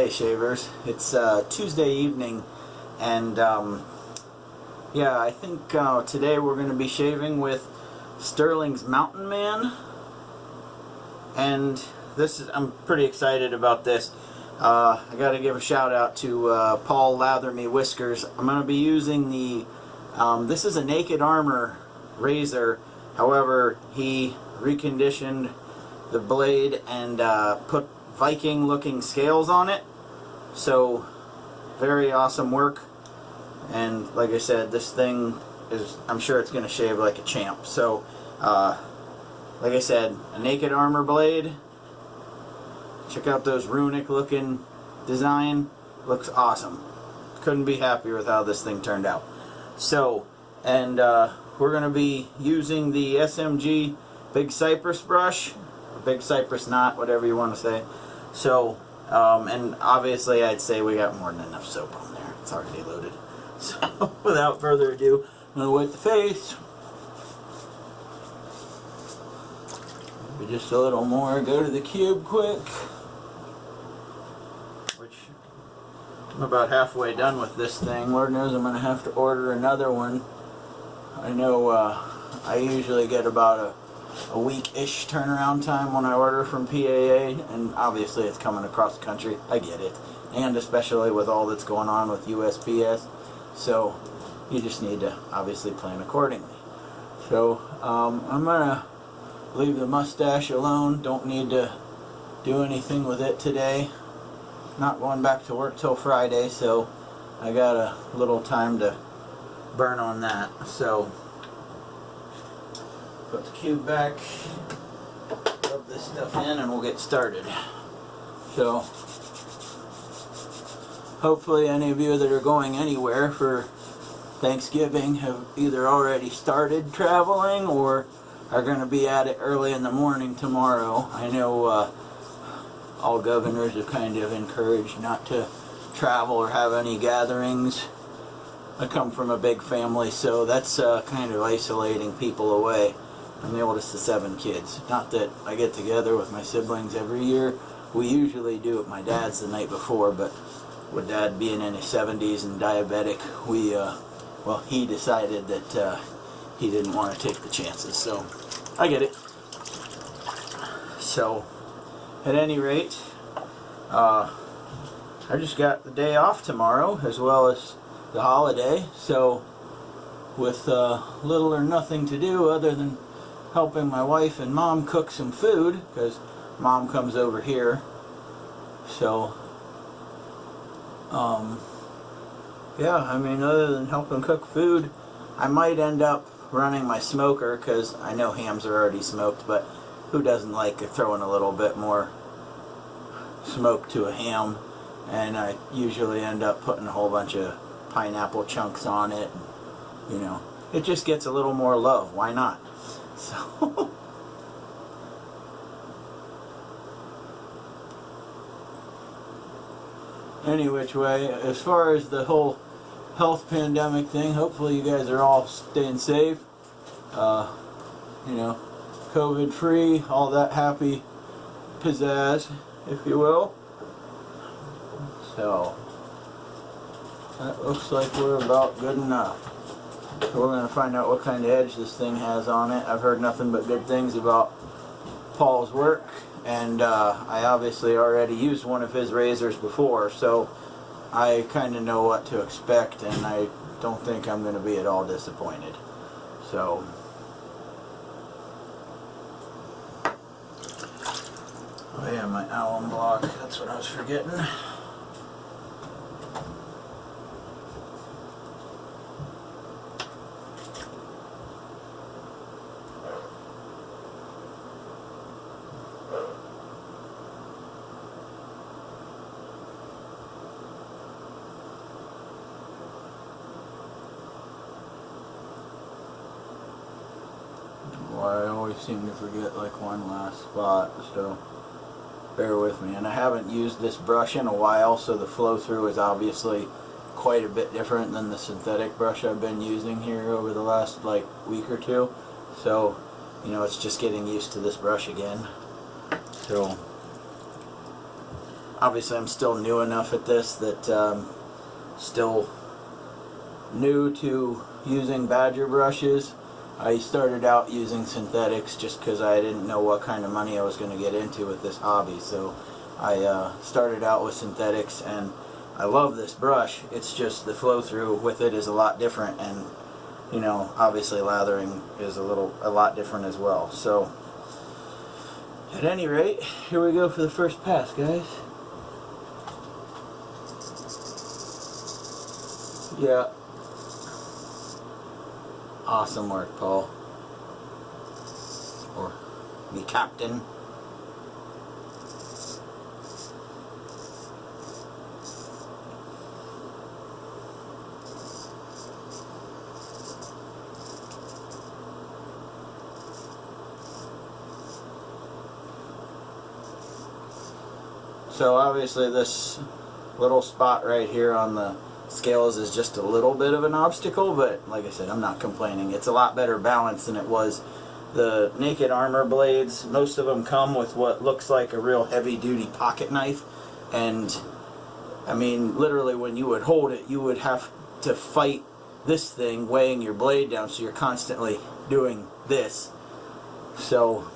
Hey shavers, it's Tuesday evening, and yeah, I think today we're going to be shaving with Stirling's Mountain Man, and I'm pretty excited about this. I got to give a shout out to Paul LatherMeWhiskers. I'm going to be using the this is a Naked Armor razor. However, he reconditioned the blade and put Viking looking scales on it, so very awesome work. And like I said, this thing is, I'm sure it's going to shave like a champ. So like I said, a Naked Armor blade. Check out those runic looking design, looks awesome. Couldn't be happier with how this thing turned out. So, and we're going to be using the SMG Big Cypress brush, or Big Cypress knot, whatever you want to say. So, and obviously I'd say we got more than enough soap on there. It's already loaded. So, without further ado, I'm going to wet the face. Maybe just a little more. Go to the cube quick. Which, I'm about halfway done with this thing. Lord knows I'm going to have to order another one. I know I usually get about a week-ish turnaround time when I order from PAA, and obviously it's coming across the country. I get it, and especially with all that's going on with USPS, so you just need to obviously plan accordingly. So I'm gonna leave the mustache alone. Don't need to do anything with it today. Not going back to work till Friday, so I got a little time to burn on that. So put the cube back, rub this stuff in, and we'll get started. So, hopefully any of you that are going anywhere for Thanksgiving have either already started traveling or are going to be at it early in the morning tomorrow. I know all governors have kind of encouraged not to travel or have any gatherings. I come from a big family, so that's kind of isolating people away. I'm the oldest of 7 kids. Not that I get together with my siblings every year. We usually do at my dad's the night before, but with Dad being in his 70s and diabetic, we, well, he decided that he didn't want to take the chances, so I get it. So, at any rate, I just got the day off tomorrow, as well as the holiday, so with little or nothing to do other than helping my wife and Mom cook some food, because Mom comes over here. So yeah, I mean, other than helping cook food, I might end up running my smoker, because I know hams are already smoked, but who doesn't like throwing a little bit more smoke to a ham? And I usually end up putting a whole bunch of pineapple chunks on it, and, you know, it just gets a little more love. Why not? So any which way, as far as the whole health pandemic thing, hopefully you guys are all staying safe, you know, COVID free, all that happy pizzazz, if you will. So that looks like we're about good enough. So we're going to find out what kind of edge this thing has on it. I've heard nothing but good things about Paul's work, and I obviously already used one of his razors before, so I kind of know what to expect, and I don't think I'm going to be at all disappointed. So oh yeah, my alum block, that's what I was forgetting. I always seem to forget like one last spot, so bear with me. And I haven't used this brush in a while, so the flow through is obviously quite a bit different than the synthetic brush I've been using here over the last like week or two. So, you know, it's just getting used to this brush again. So obviously I'm still new enough at this that still new to using Badger brushes. I started out using synthetics just because I didn't know what kind of money I was going to get into with this hobby. So I started out with synthetics, and I love this brush. It's just the flow through with it is a lot different, and you know, obviously lathering is a lot different as well. So at any rate, here we go for the first pass, guys. Yeah. Awesome work, Paul. Or the captain. So obviously this little spot right here on the scales is just a little bit of an obstacle, but like I said, I'm not complaining. It's a lot better balance than it was. The Naked Armor blades, most of them come with what looks like a real heavy-duty pocket knife, and I mean literally when you would hold it, you would have to fight this thing weighing your blade down, so you're constantly doing this. So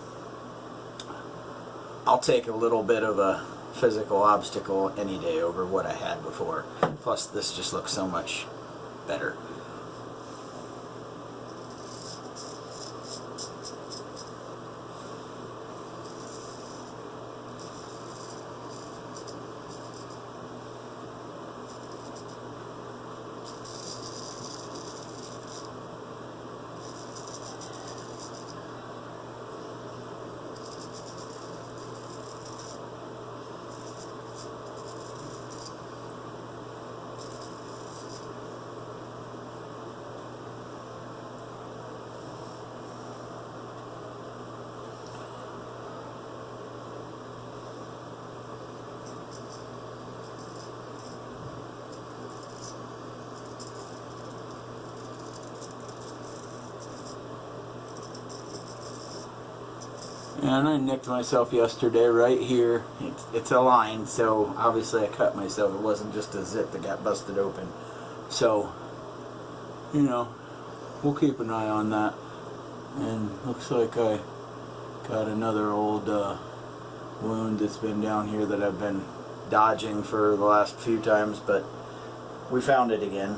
I'll take a little bit of a physical obstacle any day over what I had before. Plus this just looks so much better. And I nicked myself yesterday right here. It's a line, so obviously I cut myself. It wasn't just a zip that got busted open. So, you know, we'll keep an eye on that. And looks like I got another old wound that's been down here that I've been dodging for the last few times, but we found it again.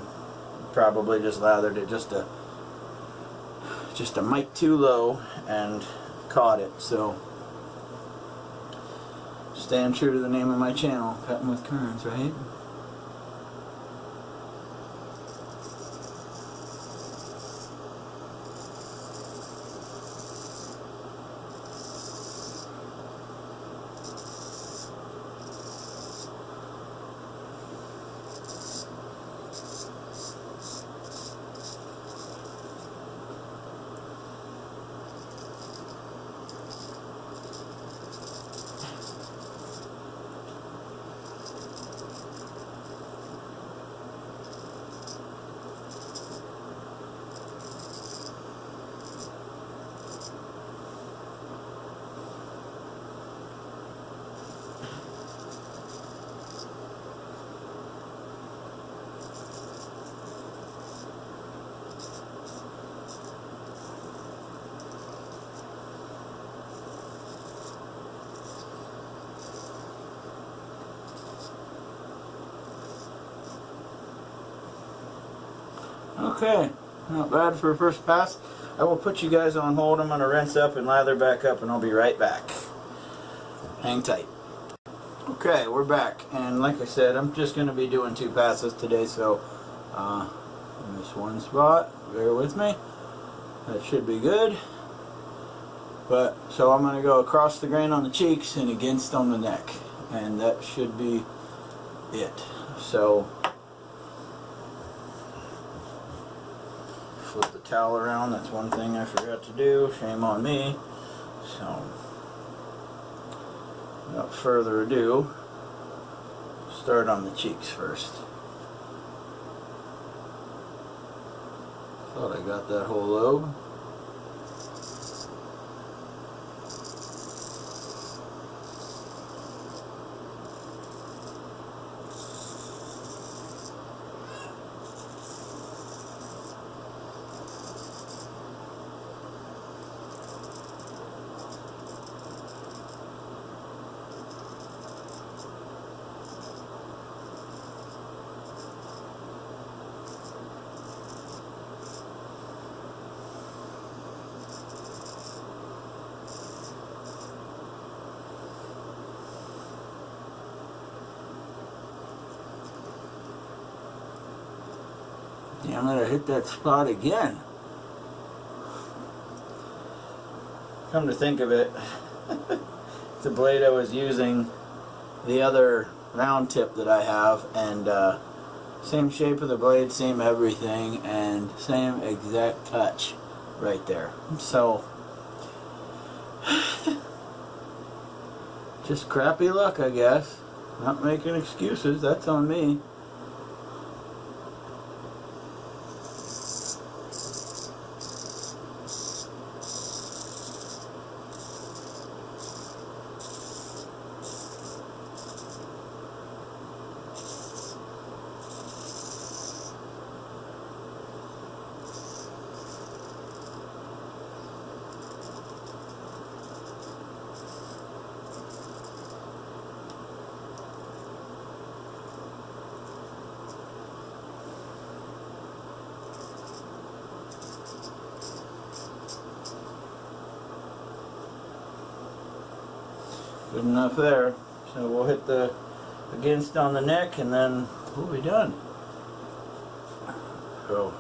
Probably just lathered it just a mite too low and caught it. So staying true to the name of my channel, Cutting with Kerns, right? Okay, not bad for a first pass. I will put you guys on hold. I'm going to rinse up and lather back up, and I'll be right back. Hang tight. Okay, we're back, and like I said, I'm just going to be doing 2 passes today, so in this one spot, bear with me. That should be good. So I'm going to go across the grain on the cheeks and against on the neck, and that should be it. So flip the towel around. That's one thing I forgot to do. Shame on me. So without further ado, start on the cheeks first. Thought I got that whole lobe. Damn it, I hit that spot again. Come to think of it, the blade I was using, the other round tip that I have, and same shape of the blade, same everything, and same exact touch right there. So, just crappy luck, I guess. Not making excuses, that's on me. Good enough there. So we'll hit the against on the neck and then we'll be done. So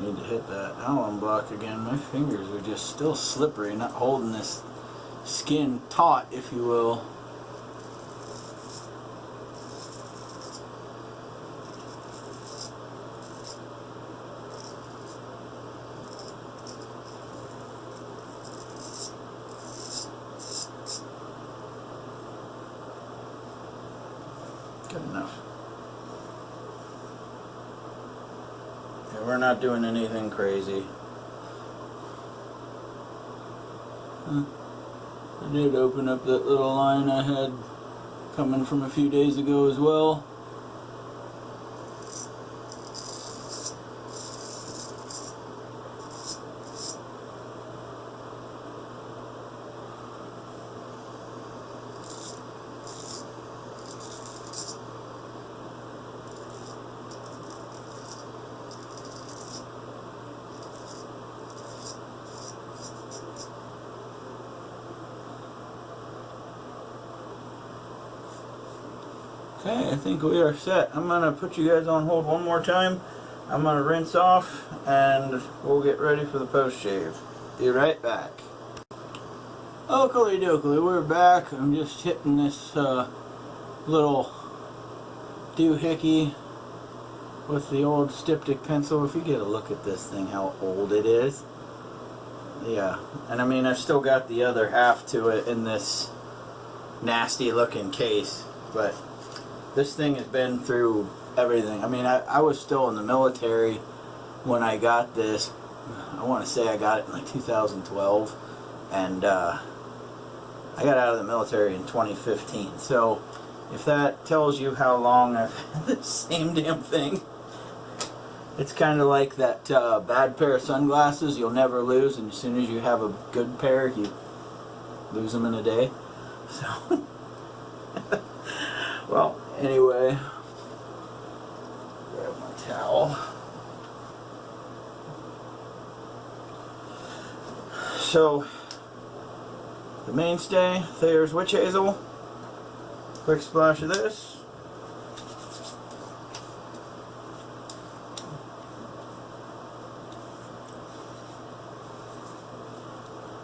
need to hit that alum block again. My fingers are just still slippery, not holding this skin taut, if you will. Good enough. We're not doing anything crazy. I did open up that little line I had coming from a few days ago as well. Okay, I think we are set. I'm going to put you guys on hold one more time. I'm going to rinse off and we'll get ready for the post shave. Be right back. Oakley dokley, we're back. I'm just hitting this little doohickey with the old styptic pencil. If you get a look at this thing, how old it is. Yeah, and I mean I've still got the other half to it in this nasty looking case, but this thing has been through everything. I mean, I was still in the military when I got this. I want to say I got it in like 2012, and I got out of the military in 2015. So if that tells you how long I've had the same damn thing, it's kind of like that bad pair of sunglasses you'll never lose, and as soon as you have a good pair, you lose them in a day. So, well, anyway, grab my towel. So, the mainstay, Thayer's Witch Hazel. Quick splash of this.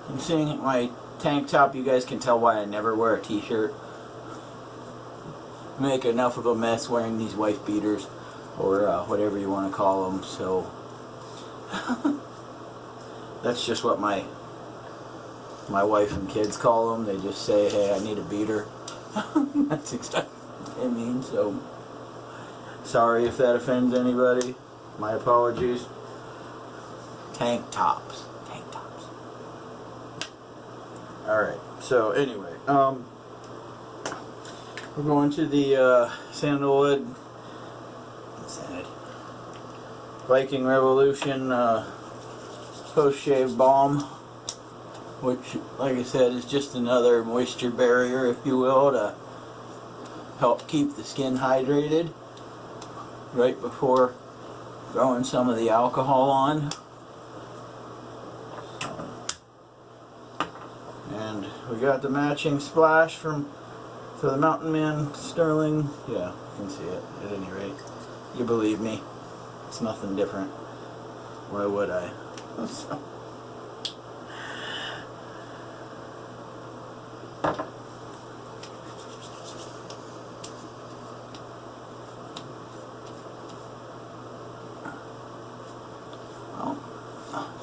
I'm seeing my tank top. You guys can tell why I never wear a t-shirt. Make enough of a mess wearing these wife beaters, or whatever you want to call them. So that's just what my wife and kids call them. They just say, "Hey, I need a beater." That's exactly what I mean. So sorry if that offends anybody. My apologies. Tank tops. Tank tops. All right. So anyway, we're going to the Sandalwood Viking Revolution post-shave balm. which, like I said, is just another moisture barrier, if you will, to help keep the skin hydrated right before throwing some of the alcohol on. And we got the matching splash for the Mountain Man Stirling. Yeah, you can see it at any rate. You believe me, it's nothing different. Why would I?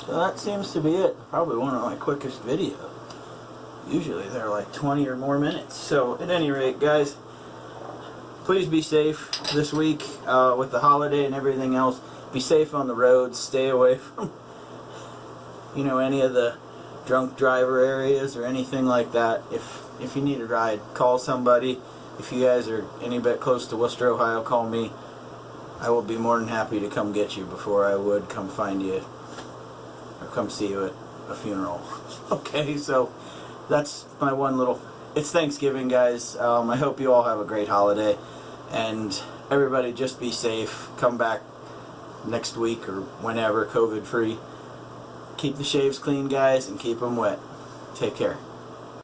So that seems to be it. Probably one of my quickest videos. Usually they're like 20 or more minutes. So at any rate, guys, please be safe this week with the holiday and everything else. Be safe on the roads. Stay away from, you know, any of the drunk driver areas or anything like that. If you need a ride, call somebody. If you guys are any bit close to Worcester, Ohio, call me. I will be more than happy to come get you before I would come find you or come see you at a funeral. Okay, so that's my one little... It's Thanksgiving, guys. I hope you all have a great holiday. And everybody just be safe. Come back next week or whenever, COVID-free. Keep the shaves clean, guys, and keep them wet. Take care.